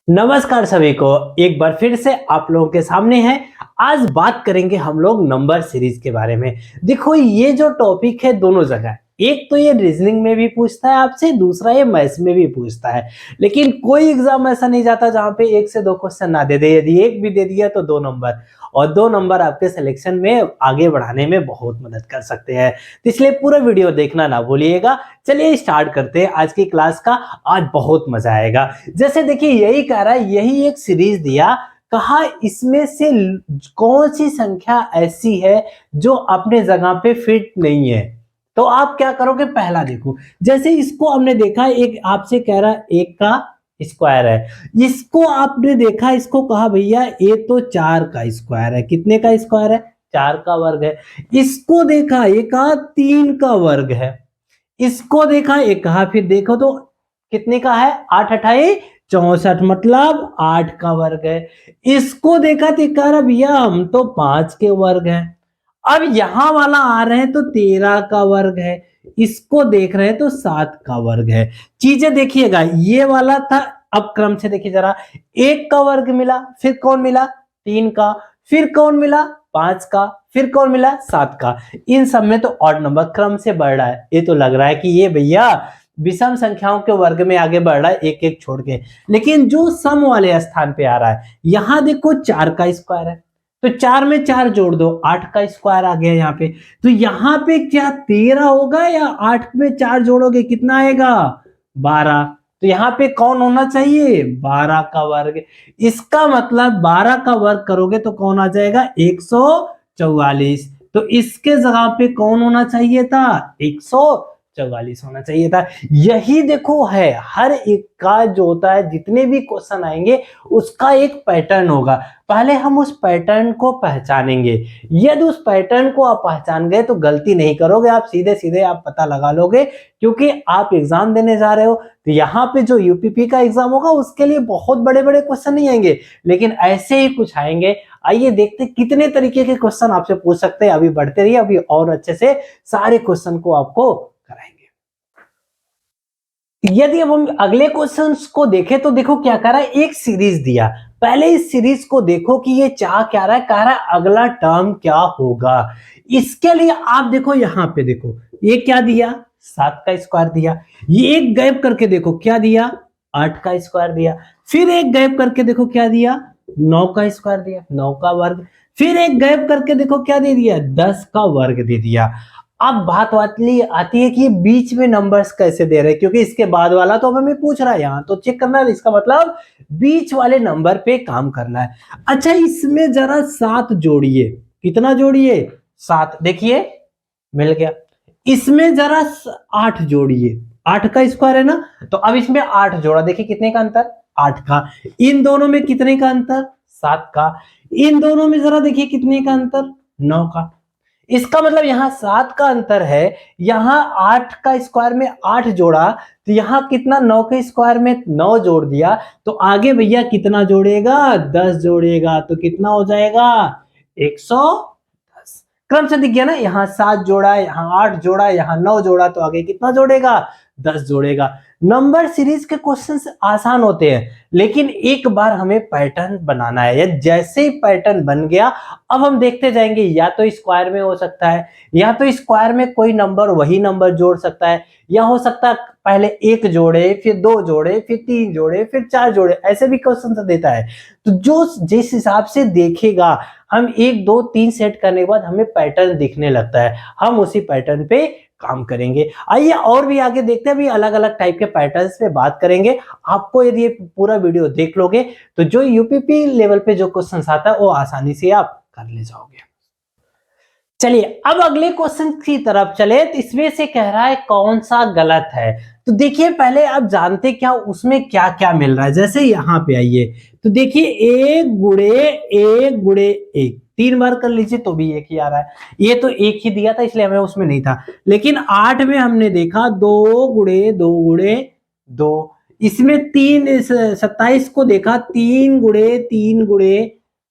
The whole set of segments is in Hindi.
नमस्कार सभी को। एक बार फिर से आप लोगों के सामने है। आज बात करेंगे हम लोग नंबर सीरीज के बारे में। देखो ये जो टॉपिक है दोनों जगह है। एक तो ये रीजनिंग में भी पूछता है आपसे, दूसरा ये मैथ्स में भी पूछता है। लेकिन कोई एग्जाम ऐसा नहीं जाता जहां पे एक से दो क्वेश्चन ना दे दे। यदि एक भी दे दिया तो 2 नंबर, और 2 नंबर आपके सिलेक्शन में आगे बढ़ाने में बहुत मदद कर सकते हैं। तो इसलिए पूरा वीडियो देखना ना भूलिएगा। चलिए स्टार्ट करते हैं आज की क्लास का। आज बहुत मजा आएगा। जैसे देखिए यही कह रहा है, यही एक सीरीज दिया, कहा इसमें से कौन सी संख्या ऐसी है जो अपने जगह पे फिट नहीं है। तो आप क्या करोगे, पहला देखो। जैसे इसको हमने देखा, एक आपसे कह रहा है एक का स्क्वायर है। इसको आपने देखा, इसको कहा भैया ये तो 4 का स्क्वायर है। कितने का स्क्वायर है? 4 का वर्ग है। इसको देखा, ये कहा 3 का वर्ग है। इसको देखा, एक कहा, फिर देखो तो कितने का है? 8 अठाई 64, मतलब 8 का वर्ग है। इसको देखा तो कह रहा भैया हम तो 5 के वर्ग है। अब यहां वाला आ रहे हैं तो 13 का वर्ग है। इसको देख रहे हैं तो 7 का वर्ग है। चीजें देखिएगा, ये वाला था। अब क्रम से देखिए जरा, 1 का वर्ग मिला, फिर कौन मिला? 3 का, फिर कौन मिला? 5 का, फिर कौन मिला? 7 का। इन सब में तो ऑड नंबर क्रम से बढ़ रहा है। ये तो लग रहा है कि ये भैया विषम संख्याओं के वर्ग में आगे बढ़ रहा है, एक एक छोड़ के। लेकिन जो सम वाले स्थान पे आ रहा है, यहां देखो 4 का स्क्वायर है, तो 4 में 4 जोड़ दो, 8 का स्क्वायर आ गया यहाँ पे। तो यहाँ पे क्या 13 होगा, या 8 में 4 जोड़ोगे कितना आएगा? 12। तो यहाँ पे कौन होना चाहिए? 12 का वर्ग। इसका मतलब 12 का वर्ग करोगे तो कौन आ जाएगा? 144। तो इसके जगह पे कौन होना चाहिए था? 144 होना चाहिए था। यही देखो है, हर एक का जो होता है, जितने भी क्वेश्चन आएंगे उसका एक पैटर्न होगा। पहले हम उस पैटर्न को पहचानेंगे। यदि उस पैटर्न को आप पहचान गए तो गलती नहीं करोगे, आप सीधे सीधे आप पता लगा लोगे। क्योंकि आप एग्जाम देने जा रहे हो, तो यहाँ पे जो यूपीपी का एग्जाम होगा उसके लिए बहुत बड़े बड़े क्वेश्चन नहीं आएंगे, लेकिन ऐसे ही कुछ आएंगे। आइए देखते कितने तरीके के क्वेश्चन आपसे पूछ सकते हैं। अभी बढ़ते रहिए, अभी और अच्छे से सारे क्वेश्चन को आपको कराएंगे। यदि अब हम अगले क्वेश्चंस को देखें तो देखो क्या कर रहा है, एक सीरीज दिया। पहले इस सीरीज को देखो कि ये चाह क्या रहा है, कह रहा है अगला टर्म क्या होगा। इसके लिए आप देखो, यहां पे देखो ये क्या दिया, 7 का स्क्वायर दिया। ये एक गैप करके देखो क्या दिया, 8 का स्क्वायर दिया। फिर एक गैप करके देखो क्या दिया, 9 का स्क्वायर दिया, 9 का वर्ग। फिर एक गैप करके देखो क्या दे दिया, 10 का वर्ग दे दिया। अब बात वाली आती है कि बीच में नंबर्स कैसे दे रहे हैं, क्योंकि इसके बाद वाला तो हमें पूछ रहा है, यहां तो चेक करना है। इसका मतलब बीच वाले नंबर पे काम करना है। अच्छा, इसमें जरा 7 जोड़िए। कितना जोड़िए? 7। देखिए मिल गया। इसमें जरा 8 जोड़िए। 8 का स्क्वायर है ना, तो अब इसमें 8 जोड़ा, देखिए कितने का अंतर? 8 का। इन दोनों में कितने का अंतर? 7 का। इन दोनों में जरा देखिए कितने का अंतर? 9 का। इसका मतलब यहाँ 7 का अंतर है, यहाँ 8 का स्क्वायर में 8 जोड़ा, तो यहाँ कितना? 9 के स्क्वायर में 9 जोड़ दिया, तो आगे भैया कितना जोड़ेगा? 10 जोड़ेगा। तो कितना हो जाएगा? 110। क्रम से दिख गया ना, यहाँ 7 जोड़ा, यहाँ 8 जोड़ा, यहाँ 9 जोड़ा, तो आगे कितना जोड़ेगा? 10 जोड़ेगा। नंबर सीरीज के क्वेश्चन आसान होते हैं, लेकिन एक बार हमें पैटर्न बनाना है। या जैसे ही पैटर्न बन गया, अब हम देखते जाएंगे, या तो स्क्वायर में हो सकता है, या तो स्क्वायर में कोई नंबर वही नंबर जोड़ सकता है, या हो सकता है पहले 1 जोड़े, फिर 2 जोड़े, फिर 3 जोड़े, फिर 4 जोड़े, ऐसे भी क्वेश्चन देता है। तो जो जिस हिसाब से देखेगा, हम 1 2 3 सेट करने के बाद हमें पैटर्न दिखने लगता है, हम उसी पैटर्न पे काम करेंगे। आइए और भी आगे देखते हैं, भी अलग अलग टाइप के पैटर्न्स पे बात करेंगे। आपको यदि ये पूरा वीडियो देख लोगे तो जो यूपीपी लेवल पे जो क्वेश्चन आता है वो आसानी से आप कर ले जाओगे। चलिए अब अगले क्वेश्चन की तरफ चले। तो इसमें से कह रहा है कौन सा गलत है। तो देखिए पहले आप जानते क्या उसमें क्या क्या मिल रहा है। जैसे यहाँ पे आइए तो देखिए 1 गुणे 1 3 बार कर लीजिए तो भी एक ही आ रहा है। ये तो एक ही दिया था इसलिए हमें उसमें नहीं था। लेकिन 8 में हमने देखा 2 गुणे 2 गुणे 2। इसमें 27 को देखा 3 गुणे 3 गुणे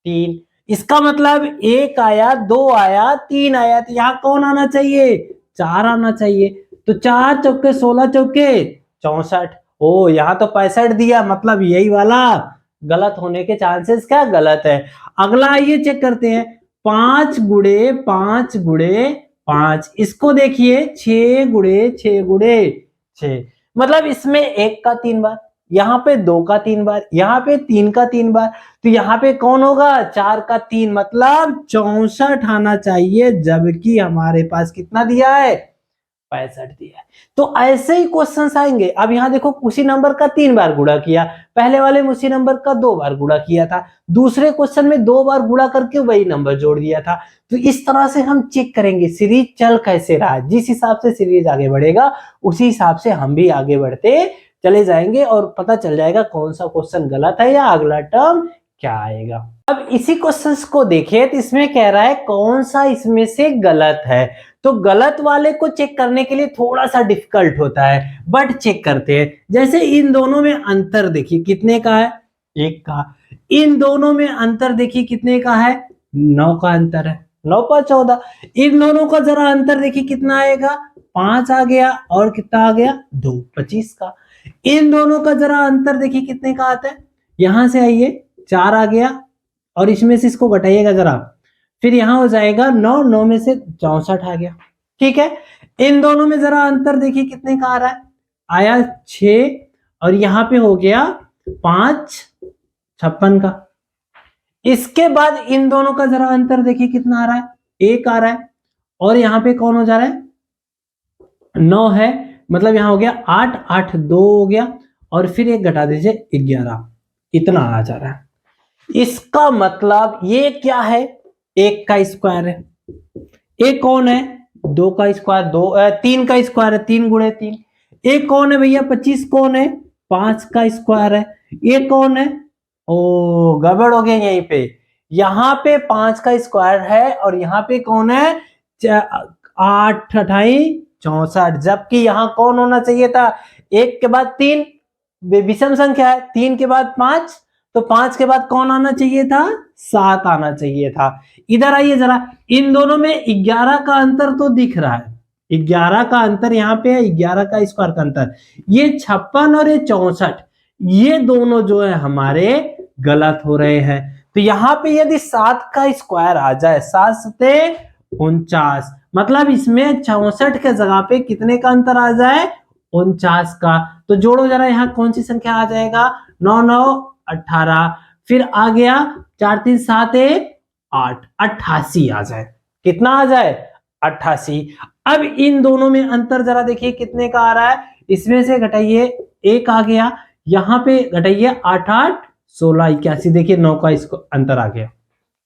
3। इसका मतलब 1 आया, 2 आया, 3 आया, तो यहां कौन आना चाहिए? 4 आना चाहिए। तो 4 चौके 16 चौके 64। ओ यहाँ तो 65 दिया, मतलब यही वाला गलत होने के चांसेस क्या गलत है। अगला आइए चेक करते हैं, 5 गुणे 5 गुणे 5, इसको देखिए 6 गुणे 6 गुणे 6, मतलब इसमें 1 का 3 बार, यहाँ पे 2 का 3 बार, यहाँ पे 3 का 3 बार, तो यहाँ पे कौन होगा 4 का 3, मतलब 64 आना चाहिए, जबकि हमारे पास कितना दिया है 65 दिया है। तो ऐसे ही क्वेश्चंस आएंगे। अब यहाँ देखो उसी नंबर का 3 बार गुणा किया, पहले वाले में उसी नंबर का 2 बार गुणा किया था, दूसरे क्वेश्चन में 2 बार गुणा करके वही नंबर जोड़ दिया था। तो इस तरह से हम चेक करेंगे सीरीज चल कैसे रहा है, जिस हिसाब से सीरीज आगे बढ़ेगा उसी हिसाब से हम भी आगे बढ़ते चले जाएंगे और पता चल जाएगा कौन सा क्वेश्चन गलत है या अगला टर्म क्या आएगा। अब इसी क्वेश्चंस को देखिए, तो इसमें कह रहा है कौन सा इसमें से गलत है। तो गलत वाले को चेक करने के लिए थोड़ा सा डिफिकल्ट होता है, बट चेक करते हैं। जैसे इन दोनों में अंतर देखिए कितने का है, 1 का। इन दोनों में अंतर देखिए कितने का है, 9 का अंतर है, 9 पर 14। इन दोनों का जरा अंतर देखिए कितना आएगा, 5 आ गया, और कितना आ गया 2, 25 का। इन दोनों का जरा अंतर देखिए कितने का आता है, यहां से आइए 4 आ गया, और इसमें से इसको घटाइएगा जरा, फिर यहां हो जाएगा 9, 9 में से 64 आ गया। ठीक है, इन दोनों में जरा अंतर देखिए कितने का आ रहा है, आया 6, और यहां पे हो गया 5, 56 का। इसके बाद इन दोनों का जरा अंतर देखिए कितना आ रहा है, 1 आ रहा है, और यहां पे कौन हो जा रहा है 9 है, मतलब यहां हो गया 8, 8 2 हो गया, और फिर एक घटा दीजिए 11, इतना आ जा रहा है। इसका मतलब ये क्या है, 1 का स्क्वायर है, एक कौन है 2 का स्क्वायर, 3 का स्क्वायर है, 3 गुणे 3। एक कौन है भैया 25 कौन है, 5 का स्क्वायर है। ये कौन है, ओ गड़बड़ हो गया यहीं पे, यहाँ पे 5 का स्क्वायर है और यहाँ पे कौन है 8 अठाई 64, जबकि यहाँ कौन होना चाहिए था 1 के बाद 3, विषम संख्या है, 3 के बाद 5, तो 5 के बाद कौन आना चाहिए था 7 आना चाहिए था। इधर आइए जरा, इन दोनों में 11 का अंतर तो दिख रहा है, 11 का अंतर यहाँ पे है, 11 का स्क्वायर का अंतर, ये 56 और ये 64, ये दोनों जो है हमारे गलत हो रहे हैं। तो यहाँ पे यदि 7 का स्क्वायर आ जाए, 7 सते 49, मतलब इसमें 64 के जगह पे कितने का अंतर आ जाए 49 का। तो जोड़ो जरा, यहाँ कौन सी संख्या आ जाएगा, 9 9 18, फिर आ गया 4 3 7 1 8, 88 आ जाए, कितना आ जाए 88। अब इन दोनों में अंतर जरा देखिए कितने का आ रहा है, इसमें से घटाइए 1 आ गया, यहां पे घटाइए 8 8 16 81, देखिए 9 का इसको अंतर आ गया।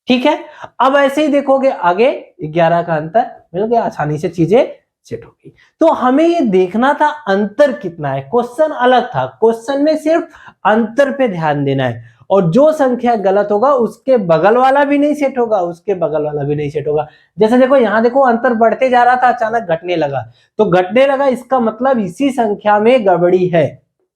ठीक है, अब ऐसे ही देखोगे आगे 11 का अंतर मिल गया, आसानी से चीजें सेट होगी। तो हमें ये देखना था अंतर कितना है, क्वेश्चन अलग था, क्वेश्चन में सिर्फ अंतर पे ध्यान देना है, और जो संख्या गलत होगा उसके बगल वाला भी नहीं सेट होगा, उसके बगल वाला भी नहीं सेट होगा। जैसे देखो यहाँ देखो अंतर बढ़ते जा रहा था, अचानक घटने लगा, तो घटने लगा इसका मतलब इसी संख्या में गड़बड़ी है,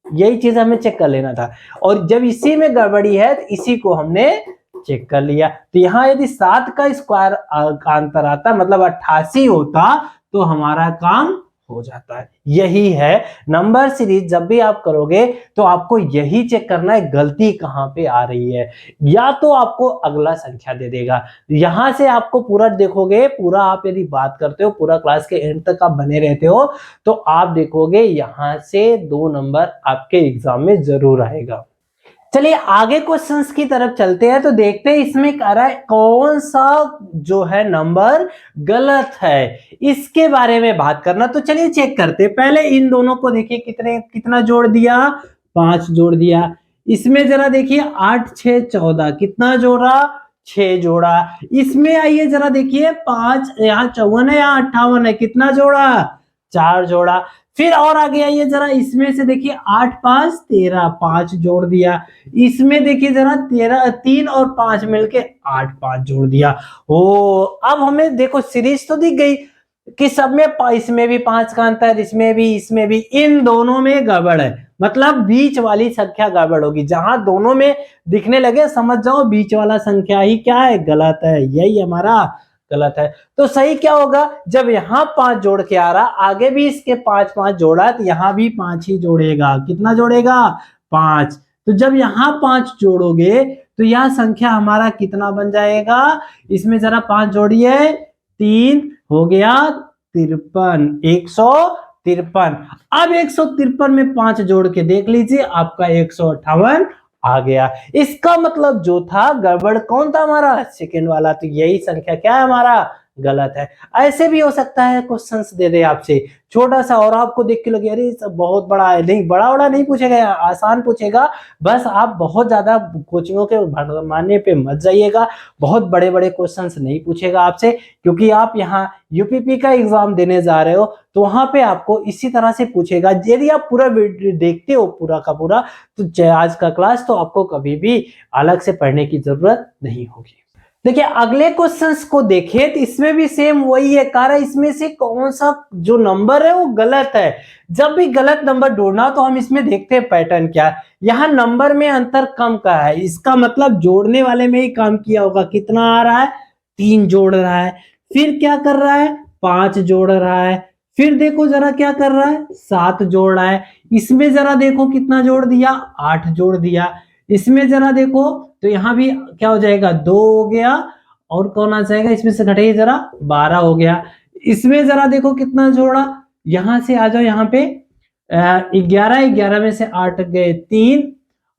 यही चीज हमें चेक कर लेना था। और जब इसी में गड़बड़ी है तो इसी को हमने चेक कर लिया। तो यहाँ यदि 7 का स्क्वायर का अंतर आता मतलब 88 होता तो हमारा काम हो जाता है। यही है नंबर सीरीज, जब भी आप करोगे तो आपको यही चेक करना है गलती कहां पे आ रही है, या तो आपको अगला संख्या दे देगा, यहां से आपको पूरा देखोगे, पूरा आप यदि बात करते हो, पूरा क्लास के एंड तक आप बने रहते हो तो आप देखोगे यहां से 2 नंबर आपके एग्जाम में जरूर आएगा। चलिए आगे क्वेश्चंस की तरफ चलते हैं, तो देखते हैं इसमें कह रहा है कौन सा जो है नंबर गलत है, इसके बारे में बात करना। तो चलिए चेक करते हैं, पहले इन दोनों को देखिए कितना जोड़ दिया, 5 जोड़ दिया। इसमें जरा देखिए 8 6 14, कितना जोड़ा 6 जोड़ा। इसमें आइए जरा देखिए 5, यहाँ 54 है, यहाँ 58 है, कितना जोड़ा 4 जोड़ा। फिर और आगे आइए जरा, इसमें से देखिए 8 5 13, 5 जोड़ दिया। इसमें देखिए जरा 13, 3 और 5 मिलके 8 5 जोड़ दिया। ओ अब हमें देखो सीरीज तो दिख गई कि सब में, इसमें भी 5 का अंतर, इसमें भी, इन दोनों में गड़बड़ है, मतलब बीच वाली संख्या गड़बड़ होगी। जहां दोनों में दिखने लगे समझ जाओ बीच वाला संख्या ही क्या है गलत है, यही हमारा गलत है। तो सही क्या होगा, जब यहाँ 5 जोड़ के आ रहा, आगे भी इसके 5 5 जोड़ा, तो यहाँ भी 5 ही जोड़ेगा। कितना जोड़ेगा 5, तो जब यहाँ 5 जोड़ोगे तो यह संख्या हमारा कितना बन जाएगा, इसमें जरा 5 जोड़िए, 3 हो गया 53, 153। अब 153 में 5 जोड़ के देख लीजिए, आपका 158 आ गया। इसका मतलब जो था गड़बड़ कौन था हमारा, सेकंड वाला। तो यही संख्या क्या है हमारा, गलत है। ऐसे भी हो सकता है क्वेश्चंस दे दे आपसे छोटा सा और आपको देख के लगे अरे सब बहुत बड़ा है, नहीं बड़ा नहीं पूछेगा, आसान पूछेगा। बस आप बहुत ज्यादा कोचिंगों के मानने पे मत जाइएगा, बहुत बड़े बड़े क्वेश्चंस नहीं पूछेगा आपसे, क्योंकि आप यहाँ यूपीपी का एग्जाम देने जा रहे हो तो वहां पे आपको इसी तरह से पूछेगा। यदि आप पूरा वीडियो देखते हो पूरा का पूरा, तो आज का क्लास तो आपको कभी भी अलग से पढ़ने की जरूरत नहीं होगी। देखिए अगले क्वेश्चंस को देखें तो इसमें भी सेम वही है, कारण इसमें से कौन सा जो नंबर है वो गलत है। जब भी गलत नंबर ढूंढना तो हम इसमें देखते हैं पैटर्न क्या है। यहाँ नंबर में अंतर कम का है, इसका मतलब जोड़ने वाले में ही काम किया होगा। कितना आ रहा है, 3 जोड़ रहा है, फिर क्या कर रहा है, 5 जोड़ रहा है, फिर देखो जरा क्या कर रहा है, 7 जोड़ रहा है, इसमें जरा देखो कितना जोड़ दिया, 8 जोड़ दिया, इसमें जरा देखो तो यहाँ भी क्या हो जाएगा, 2 हो गया, और कौन आ जाएगा इसमें से घटाइए जरा, 12 हो गया। इसमें जरा देखो कितना जोड़ा, यहां से आ जाओ, यहाँ पे 11, 11 में से 8 गए 3,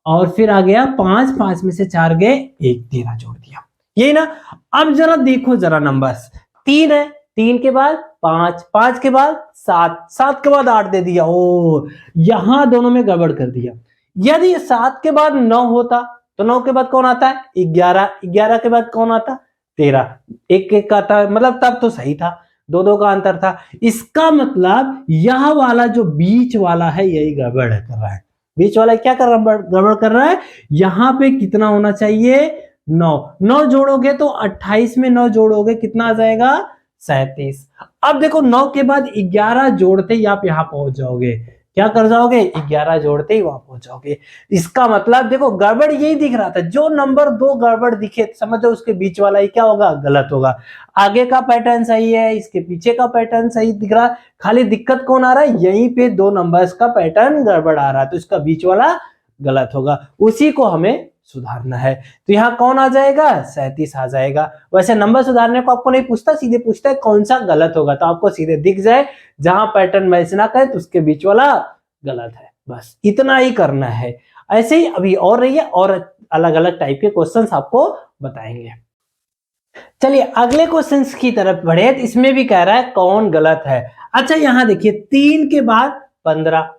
और फिर आ गया 5, 5 में से 4 गए 1, 13 जोड़ दिया, यही ना। अब जरा देखो जरा नंबर्स, 3 है, 3 के बाद 5, 5 के बाद 7, 7 के बाद 8 दे दिया। ओ यहां दोनों में गड़बड़ कर दिया। यदि 7 के बाद 9 होता तो 9 के बाद कौन आता है, 11, 11 के बाद कौन आता, 13, 1 1 का था, मतलब तब तो सही था, 2 2 का अंतर था। इसका मतलब यह वाला जो बीच वाला है यही गड़बड़ कर रहा है। बीच वाला क्या कर रहा, गड़बड़ कर रहा है। यहाँ पे कितना होना चाहिए, 9, 9 जोड़ोगे तो 28 में 9 जोड़ोगे कितना आ जाएगा, 37। अब देखो 9 के बाद 11 जोड़ते ही आप यहाँ पहुंच जाओगे, क्या कर जाओगे, 11 जोड़ते ही वहां पहुंच जाओगे। इसका मतलब देखो गड़बड़ यही दिख रहा था, जो नंबर 2 गड़बड़ दिखे समझो उसके बीच वाला ही क्या होगा, गलत होगा। आगे का पैटर्न सही है, इसके पीछे का पैटर्न सही दिख रहा है, खाली दिक्कत कौन आ रहा है, यहीं पे 2 नंबर्स का पैटर्न गड़बड़ आ रहा है, तो इसका बीच वाला गलत होगा, उसी को हमें सुधारना है। तो यहाँ कौन आ जाएगा, 37 आ जाएगा। वैसे नंबर सुधारने को आपको नहीं पूछता, सीधे पूछता है कौन सा गलत होगा, तो आपको सीधे दिख जाए जहां पैटर्न मैच ना करे तो उसके बीच वाला गलत है, बस इतना ही करना है। ऐसे ही अभी और रही है, और अलग अलग टाइप के क्वेश्चंस आपको बताएंगे। चलिए अगले क्वेश्चंस की तरफ बढ़े, तो इसमें भी कह रहा है कौन गलत है। अच्छा यहाँ देखिए 3 के बाद 15,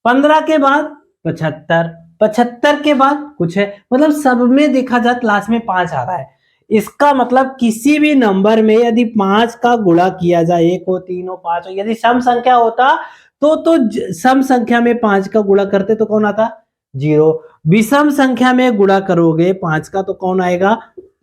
15 के बाद 75, 75 के बाद कुछ है, मतलब सब में देखा जाए क्लास में 5 आ रहा है। इसका मतलब किसी भी नंबर में यदि 5 का गुणा किया जाए, 1 हो 3 हो 5 हो, यदि सम संख्या होता तो सम संख्या में 5 का गुणा करते तो कौन आता, 0। विषम संख्या में गुणा करोगे 5 का तो कौन आएगा,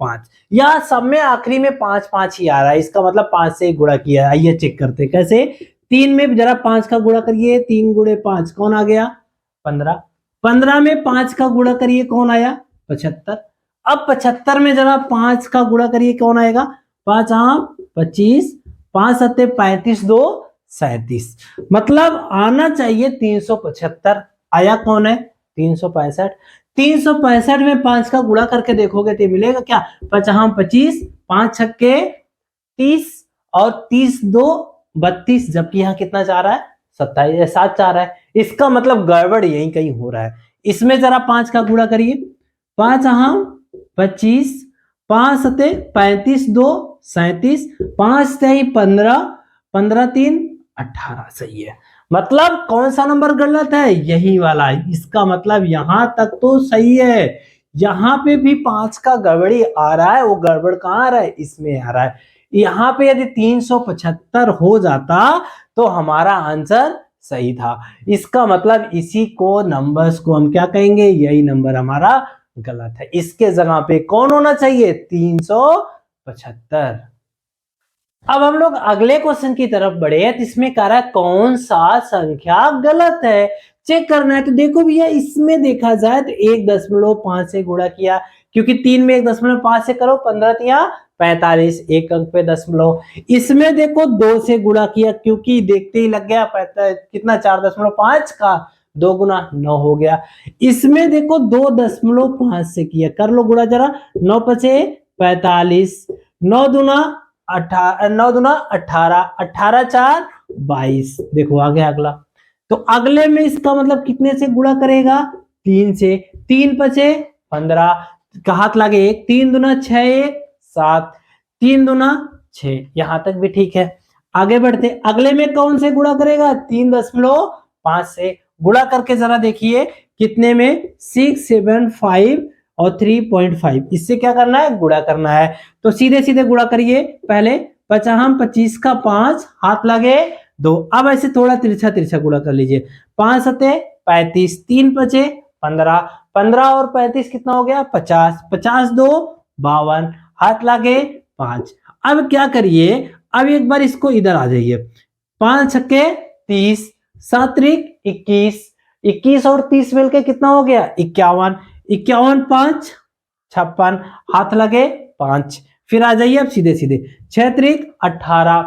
5। या सब में आखिरी में 5 5 ही आ रहा है, इसका मतलब 5 से ही गुणा किया है। आइए चेक करते कैसे। 3 में जरा 5 का गुणा करिए, 3 गुणे 5 कौन आ गया, 15। 15 में 5 का गुणा करिए कौन आया, 75। अब 75 में जरा 5 का गुणा करिए कौन आएगा, 5 25, 5 सत्ते 35, 2 37, मतलब आना चाहिए 375। आया कौन है, 365। 365 में 5 का गुणा करके देखोगे तो मिलेगा क्या, 5 25, 5 छक्के 30, और 30 2 32, जबकि यहाँ कितना जा रहा है, 27 7 जा रहा है। इसका मतलब गड़बड़ यही कहीं हो रहा है। इसमें जरा 5 का गुणा करिए, 5 25, 5 सते 35, 2 37, 5 15, 15 3 18, सही है। मतलब कौन सा नंबर गलत है, यही वाला। इसका मतलब यहां तक तो सही है, यहां पे भी 5 का गड़बड़ी आ रहा है, वो गड़बड़ कहां आ रहा है, इसमें आ रहा है। यहाँ पे यदि 375 हो जाता तो हमारा आंसर सही था। इसका मतलब इसी को नंबर्स को हम क्या कहेंगे, यही नंबर हमारा गलत है। इसके जगह पे कौन होना चाहिए, 375। अब हम लोग अगले क्वेश्चन की तरफ बढ़े हैं, तो इसमें कह रहा है कौन सा संख्या गलत है, चेक करना है। तो देखो भैया इसमें देखा जाए तो 1.5 से गुणा किया, क्योंकि 3 में 1.5 से करो, 15 या 45, एक अंक पे दशमलव। इसमें देखो 2 से गुणा किया, क्योंकि देखते ही लग गया कितना 4.5 का 2 गुना 9 हो गया। इसमें देखो 2.5 से किया, कर लो गुणा जरा, 9 पचे 45, 9 दूना 18, 18 4 22। देखो आ गया अगला। तो अगले में इसका मतलब कितने से गुणा करेगा? 3 से। 3 पचे 15, हाथ लगे 1, 3 दूना 6 1 7, 3 दूना 6। यहां तक भी ठीक है। आगे बढ़ते, अगले में कौन से गुणा करेगा? 3.5 से गुणा करके जरा देखिए कितने में? 6 7 5 और 3.5। इससे क्या करना है? गुणा करना है। तो सीधे सीधे गुणा करिए। पहले 25 का 5, हाथ लगे 2। अब ऐसे थोड़ा तिरछा तिरछा गुणा कर लीजिए। 5 सते 35, 3 पचे 15, 15 और 35 कितना हो गया? 50, 50 2 52, हाथ लगे 5। अब क्या करिए, अब एक बार इसको इधर आ जाइए। 5 छक्के 30, 7 त्रिक 21, 21 और 30 मिलके कितना हो गया? 51, 51 5 56, हाथ लगे 5। फिर आ जाइए अब सीधे सीधे, 6 त्रिक 18,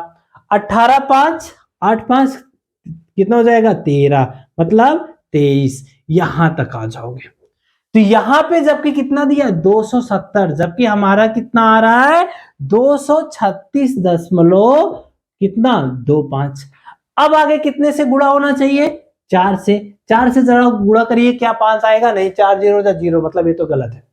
18 5 8 5 कितना हो जाएगा? 13, मतलब 23। यहां तक आ जाओगे। तो यहां पे जबकि कितना दिया? 270, जबकि हमारा कितना आ रहा है? 236 दशमलव कितना? 25। अब आगे कितने से गुणा होना चाहिए? 4 से। 4 से जरा गुणा करिए, क्या 5 आएगा? नहीं, 4 जीरो 0, मतलब ये तो गलत है,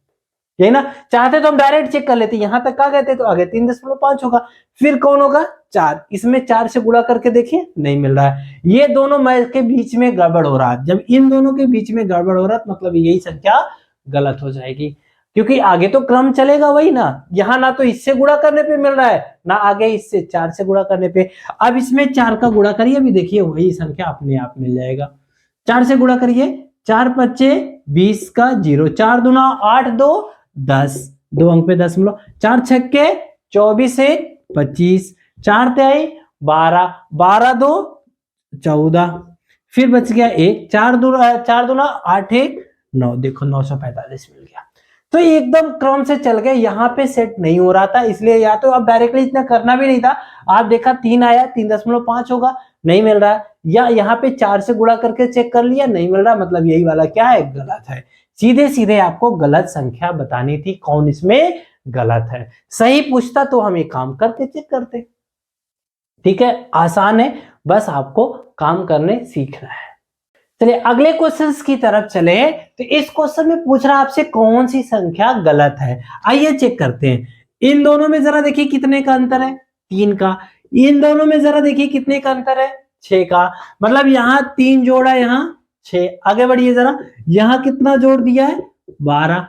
यही ना। चाहते तो हम डायरेक्ट चेक कर लेते, यहां तक आ गए थे तो आगे 3.5 होगा। फिर कौन होगा? 4। इसमें 4 से गुणा करके देखिए, नहीं मिल रहा है। ये दोनों मैच के बीच में गड़बड़ हो रहा है। जब इन दोनों के बीच में गड़बड़ हो रहा है मतलब यही संख्या गलत हो जाएगी, क्योंकि आगे तो क्रम चलेगा वही ना। यहां ना तो इससे गुणा करने पे मिल रहा है, ना आगे इससे 4 से गुणा करने पे। अब इसमें 4 का गुणा करिए, अभी देखिए वही संख्या अपने आप मिल जाएगा। 4 से गुणा करिए, 4 पच्चे 20 का 0, 4 दूना 8 2 10, 2 अंक पे दशमलव, 4 छक्के 24 1 25, 4 तिहाई 12, 12 2 14, फिर बच गया 1, 4 दूना 8 1 9। देखो 945 मिल गया। तो एकदम क्रम से चल गए, यहाँ पे सेट नहीं हो रहा था, इसलिए या तो अब डायरेक्टली इतना करना भी नहीं था। आप देखा 3 आया, 3.5 होगा, नहीं मिल रहा है। या यहाँ पे 4 से गुणा करके चेक कर लिया, नहीं मिल रहा, मतलब यही वाला क्या है? गलत है। सीधे सीधे आपको गलत संख्या बतानी थी, कौन इसमें गलत है। सही पूछता तो हम ये काम करके चेक करते। ठीक है, आसान है, बस आपको काम करने सीखना है। चलिए अगले क्वेश्चंस की तरफ चले। तो इस क्वेश्चन में पूछ रहा है आपसे कौन सी संख्या गलत है। आइए चेक करते हैं। इन दोनों में जरा देखिए कितने का अंतर है? 3 का। इन दोनों में जरा देखिए कितने का अंतर है? 6 का। मतलब यहाँ 3 जोड़ा, यहाँ 6। आगे बढ़िए जरा, यहाँ कितना जोड़ दिया है? 12।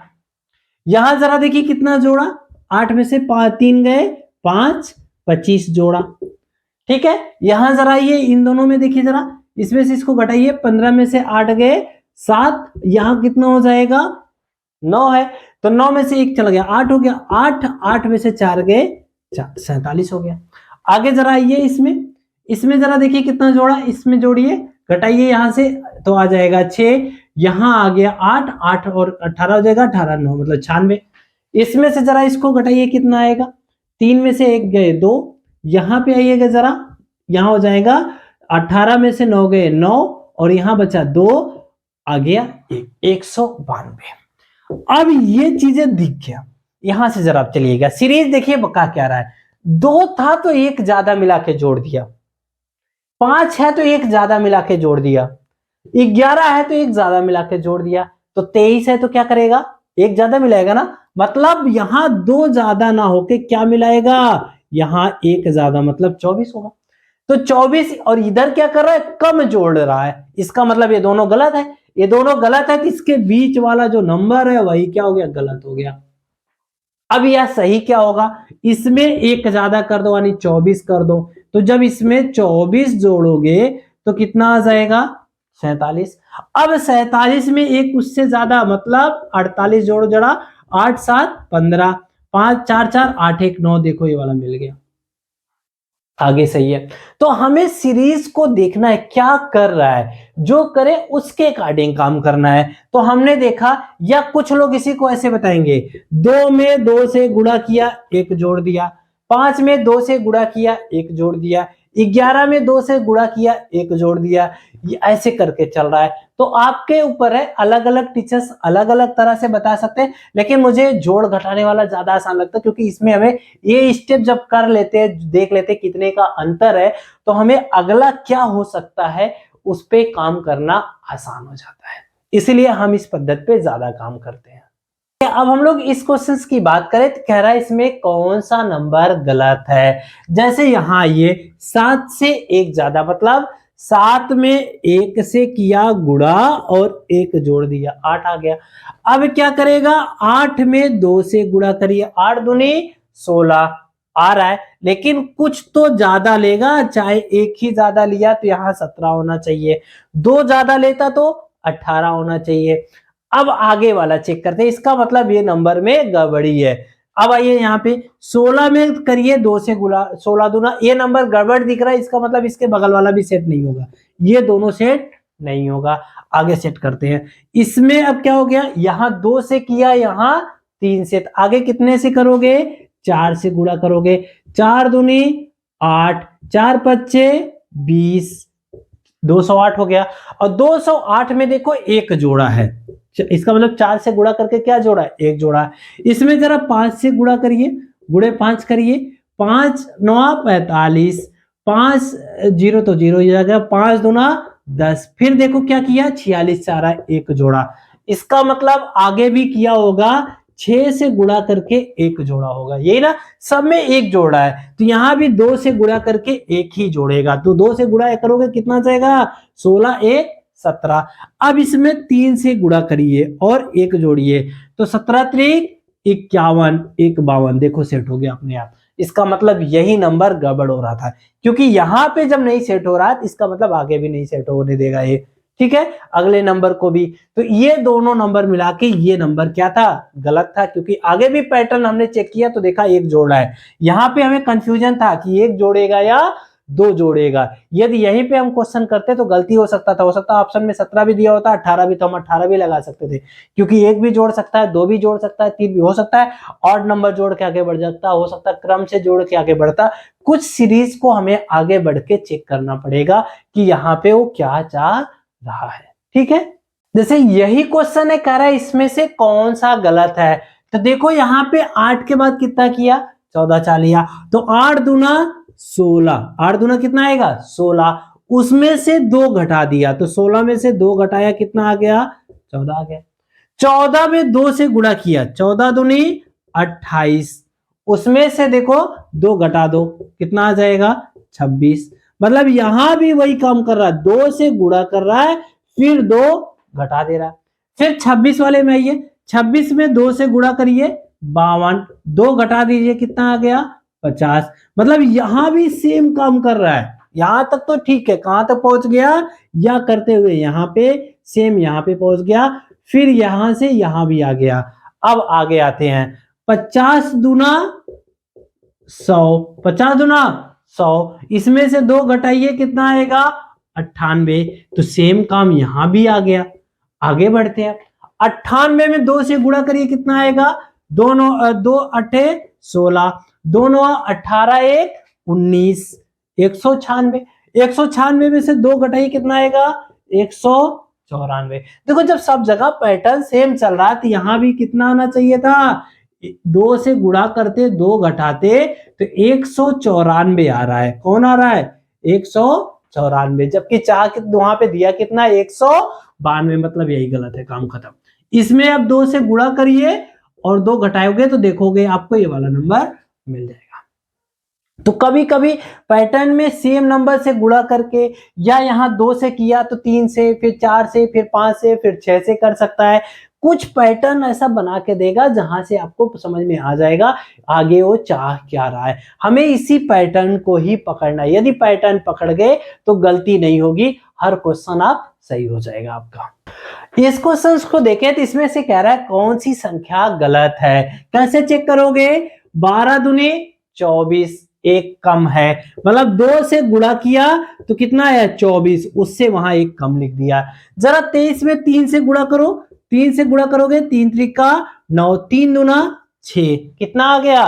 यहां जरा देखिए कितना जोड़ा? 8 में से 3 गए 5, 25 जोड़ा। ठीक है, यहां जरा ये इन दोनों में देखिए जरा, इसमें से इसको घटाइए, 15 में से 8 गए 7, यहां कितना हो जाएगा? 9 है, तो 9 में से 1 चला गया, 8 हो गया। 8 8 में से 4 गए 47 हो गया। आगे जरा आइए, इसमें जरा देखिए कितना जोड़ा, इसमें जोड़िए, घटाइए यहां से तो आ जाएगा 6, यहां आ गया 8, 8 और 18 हो जाएगा, 18 9 मतलब 96। इसमें से जरा इसको घटाइए, कितना आएगा? 3 में से 1 गए 2, यहां पे आइएगा जरा, यहां हो जाएगा 18 में से 9 गए 9 और यहां बचा 2, आ गया 192। अब ये चीजें दिख गया। यहां से जरा आप चलिएगा, सीरीज देखिए बका क्या रहा है। 2 था तो 1 ज्यादा मिला के जोड़ दिया, 5 है तो 1 ज्यादा मिला के जोड़ दिया, 11 है तो 1 ज्यादा मिला के जोड़ दिया, तो 23 है तो क्या करेगा? 1 ज्यादा मिलाएगा ना, मतलब यहां 2 ज्यादा ना होके क्या मिलाएगा? यहां 1 ज्यादा, मतलब 24 होगा। तो 24, और इधर क्या कर रहा है? कम जोड़ रहा है, इसका मतलब ये दोनों गलत है। ये दोनों गलत है तो इसके बीच वाला जो नंबर है वही क्या हो गया? गलत हो गया। अब यह सही क्या होगा? इसमें 1 ज्यादा कर दो, यानी 24 कर दो। तो जब इसमें 24 जोड़ोगे तो कितना आ जाएगा? 47। अब 47 में 1 उससे ज्यादा, मतलब 48 जोड़ो जरा, 8 7 15, 5 4 4 8 1 9, देखो ये वाला मिल गया। आगे सही है। तो हमें सीरीज को देखना है क्या कर रहा है, जो करे उसके अकॉर्डिंग काम करना है। तो हमने देखा, या कुछ लोग इसी को ऐसे बताएंगे, 2 में 2 से गुणा किया 1 जोड़ दिया, 5 में 2 से गुणा किया 1 जोड़ दिया, 11 में 2 से गुणा किया, 1 जोड़ दिया, ये ऐसे करके चल रहा है। तो आपके ऊपर है, अलग अलग टीचर्स अलग अलग तरह से बता सकते हैं, लेकिन मुझे जोड़ घटाने वाला ज्यादा आसान लगता है, क्योंकि इसमें हमें ये स्टेप जब कर लेते हैं, देख लेते हैं कितने का अंतर है, तो हमें अगला क्या हो सकता है उस पे काम करना आसान हो जाता है। इसलिए हम इस पद्धति पे ज्यादा काम करते हैं। अब हम लोग इस क्वेश्चन की बात करें तो कह रहा है इसमें कौन सा नंबर गलत है। जैसे यहाँ ये 7 से 1 ज्यादा, मतलब 7 में 1 से किया गुणा और 1 जोड़ दिया, 8 आ गया। अब क्या करेगा, 8 में 2 से गुणा करिए, 8 दूनी 16 आ रहा है, लेकिन कुछ तो ज्यादा लेगा, चाहे एक ही ज्यादा लिया तो यहाँ 17 होना चाहिए, 2 ज्यादा लेता तो 18 होना चाहिए। अब आगे वाला चेक करते हैं, इसका मतलब ये नंबर में गड़बड़ी है। अब आइए यहाँ पे 16 में करिए 2 से गुणा, 16 दूना, ये नंबर गड़बड़ दिख रहा है, इसका मतलब इसके बगल वाला भी सेट नहीं होगा, ये दोनों सेट नहीं होगा। आगे सेट करते हैं, इसमें अब क्या हो गया, यहाँ 2 से किया, यहाँ 3 से, आगे कितने से करोगे, 4 से गुणा करोगे, 4 दूनी 8, 4 पच्चे 20, 208 हो गया। और 208 में देखो 1 जोड़ा है, इसका मतलब 4 से गुणा करके क्या जोड़ा है, 1 जोड़ा है। इसमें जरा 5 से गुणा करिए, गुणे 5 करिए, 5 9 45, 5 0 तो 0 ही जाएगा, 5 दूना 10, फिर देखो क्या किया, 46 से आ रहा है, 1 जोड़ा। इसका मतलब आगे भी किया होगा, 6 से गुणा करके 1 जोड़ा होगा, यही ना, सब में 1 जोड़ा है, तो यहां भी 2 से गुणा करके 1 ही जोड़ेगा, तो 2 से गुणा करोगे कितना जाएगा, 16 1 17। अब इसमें 3 से गुणा करिए और 1 जोड़िए, तो 17 3 51, 1 52, देखो सेट हो गया अपने आप। इसका मतलब यही नंबर गड़बड़ हो रहा था, क्योंकि यहाँ पे जब नहीं सेट हो रहा है, इसका मतलब आगे भी नहीं सेट होने देगा ये, ठीक है, अगले नंबर को भी। तो ये दोनों नंबर मिला के ये नंबर क्या था, गलत था, क्योंकि आगे भी पैटर्न हमने चेक किया तो देखा 1 जोड़ा है। यहाँ पे हमें कंफ्यूजन था कि 1 जोड़ेगा या 2 जोड़ेगा। यदि यहीं पे हम क्वेश्चन करते तो गलती हो सकता था, हो सकता है ऑप्शन में 17 भी दिया होता, 18 भी, तो हम 18 भी लगा सकते थे, क्योंकि 1 भी जोड़ सकता है, 2 भी जोड़ सकता है, 3 भी हो सकता है, ऑड नंबर जोड़ के आगे बढ़ जाता, हो सकता है क्रम से जोड़ के आगे बढ़ता। कुछ सीरीज को हमें आगे बढ़ के चेक करना पड़ेगा कि यहाँ पे वो क्या चाह रहा है, ठीक है। जैसे यही क्वेश्चन है, कह रहा है इसमें से कौन सा गलत है, तो देखो यहाँ पे 8 के बाद कितना किया, 14 चाह लिया, तो 8 दूना 16, 8 दूना कितना आएगा 16, उसमें से 2 घटा दिया, तो 16 में से 2 घटाया कितना आ गया, 14 आ गया। 14 में 2 से गुणा किया, 14 दूनी 28, उसमें से देखो 2 घटा दो, कितना आ जाएगा 26। मतलब यहां भी वही काम कर रहा है, 2 से गुणा कर रहा है, फिर 2 घटा दे रहा है। फिर 26 वाले में आइए, 26 में 2 से गुणा करिए 52, 2 घटा दीजिए, कितना आ गया 50। मतलब यहां भी सेम काम कर रहा है, यहां तक तो ठीक है, कहां तक पहुंच गया, या करते हुए यहां पे सेम यहां पे पहुंच गया, फिर यहां से यहां भी आ गया। अब आगे आते हैं, 50 दूना 100, 50 दूना 100, इसमें से 2 घटाइए, कितना आएगा 98, तो सेम काम यहां भी आ गया। आगे बढ़ते हैं, 98 में 2 से गुणा करिए, कितना आएगा, 2 अठे 16, 2 9 18 1 19, 196, 196 में से 2 घटाइए, कितना आएगा 194। देखो जब सब जगह पैटर्न सेम चल रहा है, तो यहां भी कितना आना चाहिए था, 2 से गुणा करते 2 घटाते तो 194 आ रहा है, कौन आ रहा है 194, जबकि चाह वहां पे दिया कितना 192, मतलब यही गलत है, काम खत्म। इसमें अब 2 से गुणा करिए और 2 घटाओगे तो देखोगे आपको ये वाला नंबर मिल जाएगा। तो कभी कभी पैटर्न में सेम नंबर से गुणा करके, या यहाँ 2 से किया तो 3 से, फिर 4 से, फिर 5 से, फिर 6 से कर सकता है। कुछ पैटर्न ऐसा बना के देगा जहां से आपको समझ में आ जाएगा आगे वो चाह क्या रहा है। हमें इसी पैटर्न को ही पकड़ना है, यदि पैटर्न पकड़ गए तो गलती नहीं होगी, हर क्वेश्चन आप सही हो जाएगा आपका। इस क्वेश्चन को देखें तो इसमें से कह रहा है कौन सी संख्या गलत है, कैसे चेक करोगे, 12 दूनी 24, एक कम है, मतलब 2 से गुणा किया तो कितना है 24, उससे वहां एक कम लिख दिया। जरा 23 में 3 से गुणा करो, 3 से गुणा करोगे 3 त्रिका 9, 3 दूना 6, कितना आ गया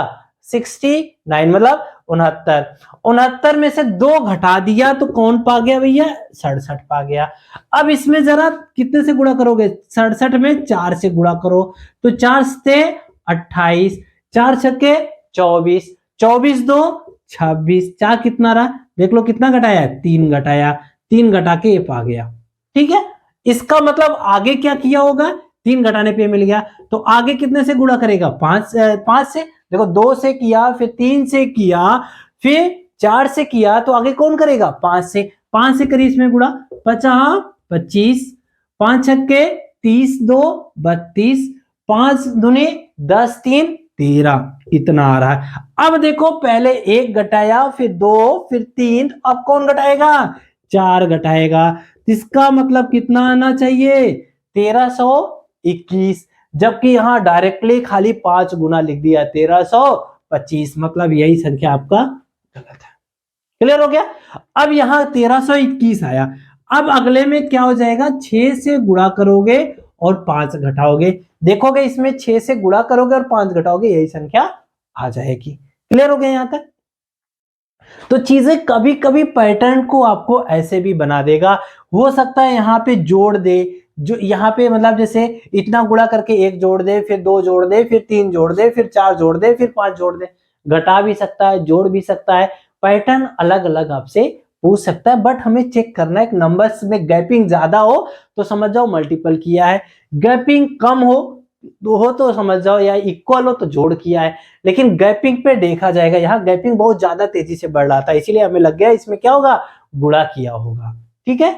69, मतलब 69। 69 में से 2 घटा दिया तो कौन पा गया भैया? 67 पा गया। अब इसमें जरा कितने से गुणा करोगे? 67 में 4 से गुणा करो, तो 4 से 28, 4 छक्के 24, 24 दो 26, 4 कितना रहा? देख लो कितना घटाया? 3 घटाया, 3 घटा के ये पा गया। ठीक है, इसका मतलब आगे क्या किया होगा? 3 घटाने पे मिल गया, तो आगे कितने से गुणा करेगा? 5 से। देखो 2 से किया, फिर 3 से किया, फिर 4 से किया, तो आगे कौन करेगा? 5 से। 5 से करिए इसमें गुणा, 50 25, 5 छक्के 30 2 32, 5 दूनी 10 3 13, इतना आ रहा है। अब देखो पहले 1 घटाया, फिर 2, फिर 3, अब कौन घटाएगा? 4 घटाएगा। इसका मतलब कितना आना चाहिए? 1321, जबकि यहां डायरेक्टली खाली 5 गुना लिख दिया 1325, मतलब यही संख्या आपका गलत है। क्लियर हो गया? अब यहां 1321 आया, अब अगले में क्या हो जाएगा? 6 से गुणा करोगे और 5 घटाओगे, देखोगे इसमें 6 से गुणा करोगे और 5 घटाओगे, यही संख्या आ जाएगी। क्लियर हो गया यहां तक? तो चीजें कभी कभी पैटर्न को आपको ऐसे भी बना देगा। हो सकता है यहाँ पे जोड़ दे, जो यहाँ पे मतलब जैसे इतना गुणा करके 1 जोड़ दे, फिर 2 जोड़ दे, फिर 3 जोड़ दे, फिर 4 जोड़ दे, फिर 5 जोड़ दे। घटा भी सकता है, जोड़ भी सकता है, पैटर्न अलग अलग आपसे पूछ सकता है, बट हमें चेक करना है कि नंबर्स में गैपिंग ज्यादा हो तो समझ जाओ मल्टीपल किया है, गैपिंग कम हो तो समझ जाओ या इक्वल हो तो जोड़ किया है। लेकिन गैपिंग पे देखा जाएगा, यहाँ गैपिंग बहुत ज्यादा तेजी से बढ़ रहा था, इसीलिए हमें लग गया इसमें क्या होगा? गुणा किया होगा। ठीक है,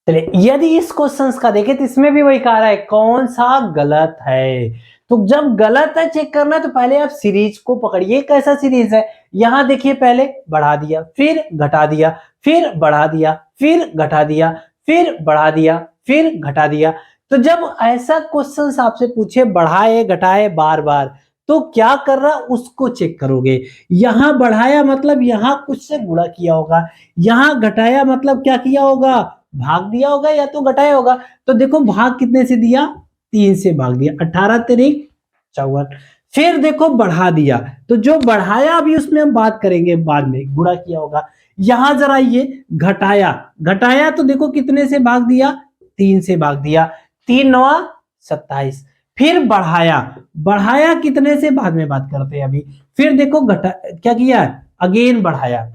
चलिए यदि इस क्वेश्चंस का देखें तो इसमें भी वही कह रहा है कौन सा गलत है। तो जब गलत है चेक करना है तो पहले आप सीरीज को पकड़िए, कैसा सीरीज है। यहां देखिए पहले बढ़ा दिया, फिर घटा दिया, फिर बढ़ा दिया, फिर घटा दिया, फिर बढ़ा दिया, फिर घटा दिया। तो जब ऐसा क्वेश्चंस आपसे पूछे बढ़ाए घटाए बार बार, तो क्या कर रहा उसको चेक करोगे। यहां बढ़ाया मतलब यहां कुछ से गुणा किया होगा, यहां घटाया मतलब क्या किया होगा? भाग दिया होगा या तो घटाया होगा। तो देखो भाग कितने से दिया? 3 से भाग दिया, 18 तिरिक 54। फिर देखो बढ़ा दिया, तो जो बढ़ाया अभी उसमें हम बात करेंगे बाद में, गुणा किया होगा। यहां जरा ये घटाया, घटाया तो देखो कितने से भाग दिया? 3 से भाग दिया, 3 9 27। फिर बढ़ाया, बढ़ाया कितने से बाद में बात करते हैं अभी। फिर देखो घटा क्या किया? अगेन बढ़ाया,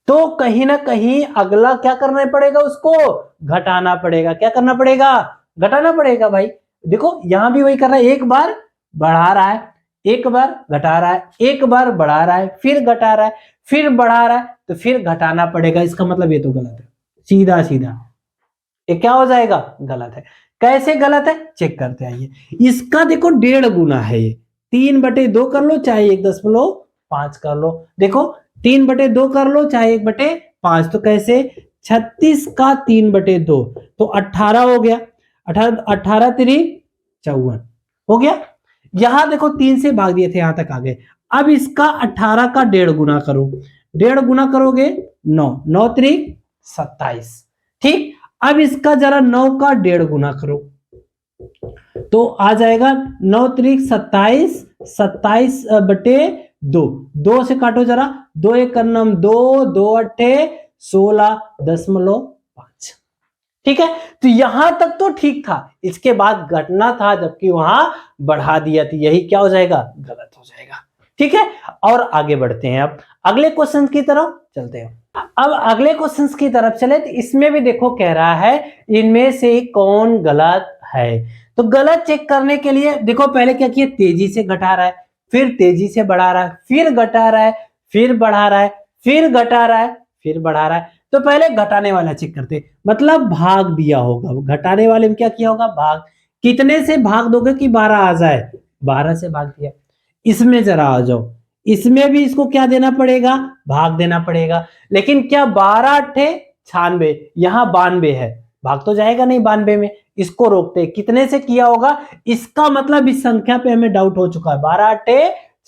तो कहीं ना कहीं अगला क्या करना पड़ेगा? उसको घटाना पड़ेगा। क्या करना पड़ेगा? घटाना पड़ेगा भाई। देखो यहां भी वही कर रहा है, एक बार बढ़ा रहा है, एक बार घटा रहा है, एक बार बढ़ा रहा है, फिर घटा रहा है, फिर बढ़ा रहा है, तो फिर घटाना पड़ेगा। इसका मतलब ये तो गलत है, सीधा सीधा ये क्या हो जाएगा? गलत है। कैसे गलत है चेक करते आइए। इसका देखो 1.5 गुना है ये, 3/2 कर लो चाहे 1.5 कर लो। देखो 3/2 कर लो चाहे 1/5, तो कैसे? 36 का 3/2 तो 18 हो गया, 18 तिरिक 54 हो गया। यहां देखो 3 से भाग दिए थे, यहां तक आ गए। अब इसका 18 का 1.5 गुना करो, 1.5 गुना करोगे 9, 9 तिरिक 27। ठीक, अब इसका जरा 9 का 1.5 गुना करो, तो आ जाएगा 9 तिरिक 27, 27/2, 2 से काटो जरा, 2 1 नम 2, 2 8 16.5। ठीक है, तो यहां तक तो ठीक था, इसके बाद घटना था जबकि वहां बढ़ा दिया, तो यही क्या हो जाएगा? गलत हो जाएगा। ठीक है, और आगे बढ़ते हैं, अब अगले क्वेश्चन की तरफ चलते हैं। अब अगले क्वेश्चन की तरफ चले तो इसमें भी देखो कह रहा है इनमें से कौन गलत है। तो गलत चेक करने के लिए देखो पहले क्या किया? तेजी से घटा रहा है, फिर तेजी से बढ़ा रहा है, फिर घटा रहा है, फिर बढ़ा रहा है, फिर घटा रहा है, फिर बढ़ा रहा है। तो पहले घटाने वाला चेक करते, मतलब भाग दिया होगा। घटाने वाले में क्या किया होगा? भाग। कितने से भाग दोगे कि 12 आ जाए? 12 से भाग दिया। इसमें जरा आ जाओ, इसमें भी इसको क्या देना पड़ेगा? भाग देना पड़ेगा। लेकिन क्या 12 8 96, यहां 92 है, भाग तो जाएगा नहीं 92 में। इसको रोकते कितने से किया होगा? इसका मतलब इस संख्या पे हमें डाउट हो चुका है। 12 8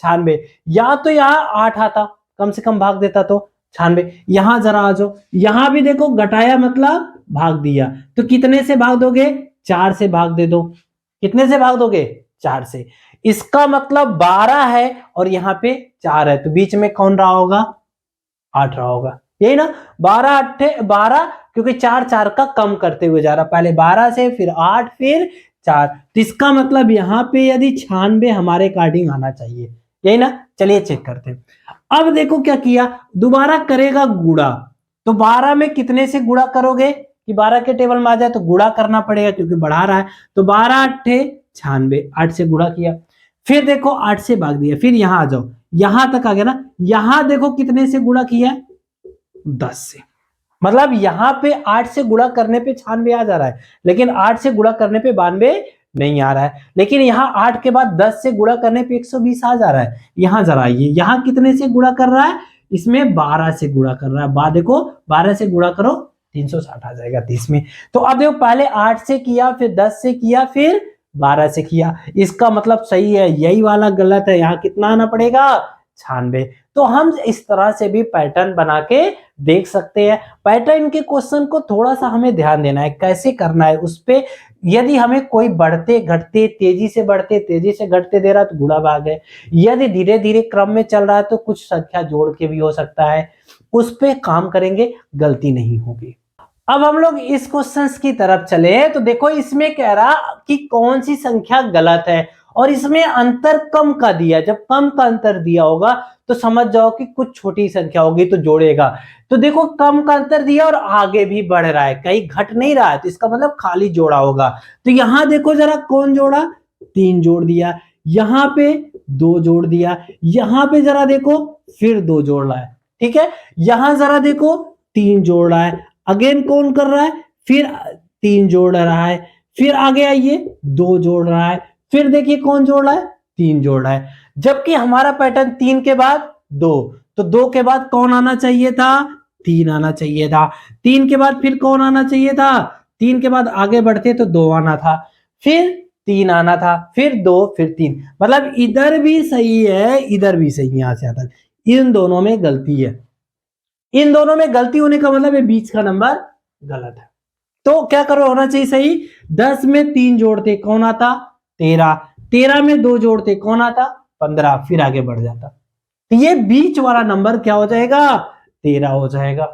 96, या तो यहां 8 आता, कम से कम भाग देता तो 96। यहां जरा आ जाओ, यहां भी देखो घटाया मतलब भाग दिया, तो कितने से भाग दोगे? 4 से भाग दे दो। कितने से भाग दोगे? 4 से। इसका मतलब 12 है और यहाँ पे 4 है, तो बीच में कौन रहा होगा? 8 रहा होगा, यही ना। 12 अट्ठे 12, क्योंकि 4 4 का कम करते हुए जा रहा, पहले 12 से फिर 8 फिर 4, तो इसका मतलब यहाँ पे यदि 96 हमारे अकॉर्डिंग आना चाहिए, यही ना। चलिए चेक करते हैं। अब देखो क्या किया, दोबारा करेगा गुणा, तो 12 में कितने से गुणा करोगे कि 12 के टेबल में आ जाए, तो गुणा करना पड़ेगा क्योंकि बढ़ा रहा है, तो 12 अट्ठे 96, 8 से गुणा किया, फिर देखो 8 से भाग दिया, फिर यहां आ जाओ, यहां तक आ गया ना। यहां देखो कितने से गुणा किया है? 10 से। मतलब यहां पे 8 से गुणा करने पे 96 आ जा रहा है, लेकिन 8 से गुणा करने पे 92 नहीं आ रहा है। लेकिन यहाँ 8 के बाद 10 से गुणा करने पे 120 आ जा रहा है। यहां जरा आइए, यहां कितने से गुणा कर रहा है? इसमें 12 से गुणा कर रहा है। देखो 12 से गुणा करो 360 आ जाएगा 30 में। तो अब देखो पहले 8 से किया, फिर 10 से किया, फिर 12 से किया, इसका मतलब सही है, यही वाला गलत है। यहाँ कितना आना पड़ेगा? 96। तो हम इस तरह से भी पैटर्न बना के देख सकते हैं। पैटर्न के क्वेश्चन को थोड़ा सा हमें ध्यान देना है, कैसे करना है उस पे। यदि हमें कोई बढ़ते घटते तेजी से बढ़ते तेजी से घटते दे रहा है तो गुणा भाग है, यदि धीरे धीरे क्रम में चल रहा है तो कुछ संख्या जोड़ के भी हो सकता है, उस पे काम करेंगे, गलती नहीं होगी। अब हम लोग इस क्वेश्चन की तरफ चले, तो देखो इसमें कह रहा कि कौन सी संख्या गलत है, और इसमें अंतर कम का दिया। जब कम का अंतर दिया होगा तो समझ जाओ कि कुछ छोटी संख्या होगी तो जोड़ेगा। तो देखो कम का अंतर दिया और आगे भी बढ़ रहा है, कहीं घट नहीं रहा है, तो इसका मतलब खाली जोड़ा होगा। तो यहां देखो जरा कौन जोड़ा? 3 जोड़ दिया, यहां पे 2 जोड़ दिया, यहां पे जरा देखो फिर 2 जोड़ रहा है, ठीक है। यहां जरा देखो 3 जोड़ रहा है, अगेन कौन कर रहा है? फिर 3 जोड़ रहा है, फिर आगे आइए 2 जोड़ रहा है, फिर देखिए कौन जोड़ रहा है? 3 जोड़ रहा है। जबकि हमारा पैटर्न 3 के बाद 2, तो 2 के बाद कौन आना चाहिए था? 3 आना चाहिए था। 3 के बाद फिर कौन आना चाहिए था? 3 के बाद आगे बढ़ते तो 2 आना था, फिर 3 आना था, फिर 2, फिर 3। मतलब इधर भी सही है, इधर भी सही है, यहां से आता। इन दोनों में गलती है। इन दोनों में गलती होने का मतलब है बीच का नंबर गलत है। तो क्या करो, होना चाहिए सही। 10 में 3 जोड़ते कौन आता? 13। 13 में 2 जोड़ते कौन आता? 15। फिर आगे बढ़ जाता, तो ये बीच वाला नंबर क्या हो जाएगा? 13 हो जाएगा।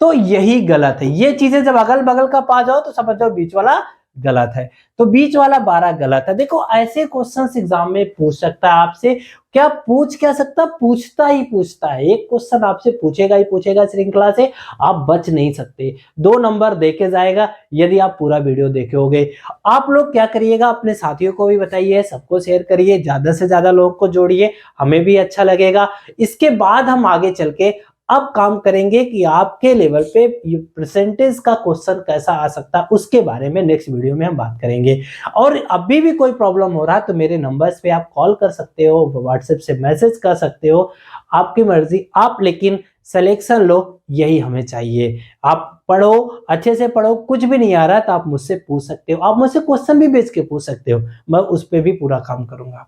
तो यही गलत है। ये चीजें जब अगल बगल का पा जाओ तो समझ जाओ बीच वाला गलत है। तो बीच वाला 12 गलत है। देखो ऐसे क्वेश्चंस एग्जाम में पूछ सकता है आपसे। क्या पूछ क्या सकता? पूछता ही पूछता है। एक क्वेश्चन आपसे पूछेगा ही पूछेगा श्रृंखला से, आप बच नहीं सकते। 2 नंबर देके जाएगा यदि आप पूरा वीडियो देखे होगे। आप लोग क्या करिएगा, अपने साथियों को भी बताइए, सबको शेयर करिए, ज्यादा से ज्यादा लोगों को जोड़िए, हमें भी अच्छा लगेगा। इसके बाद हम आगे चल के अब काम करेंगे कि आपके लेवल पे परसेंटेज का क्वेश्चन कैसा आ सकता है, उसके बारे में नेक्स्ट वीडियो में हम बात करेंगे। और अभी भी कोई प्रॉब्लम हो रहा है तो मेरे नंबर्स पे आप कॉल कर सकते हो, व्हाट्सएप से मैसेज कर सकते हो, आपकी मर्जी। आप लेकिन सिलेक्शन लो, यही हमें चाहिए। आप पढ़ो, अच्छे से पढ़ो, कुछ भी नहीं आ रहा है तो आप मुझसे पूछ सकते हो, आप मुझसे क्वेश्चन भी बेच के पूछ सकते हो, मैं उस पर भी पूरा काम करूंगा।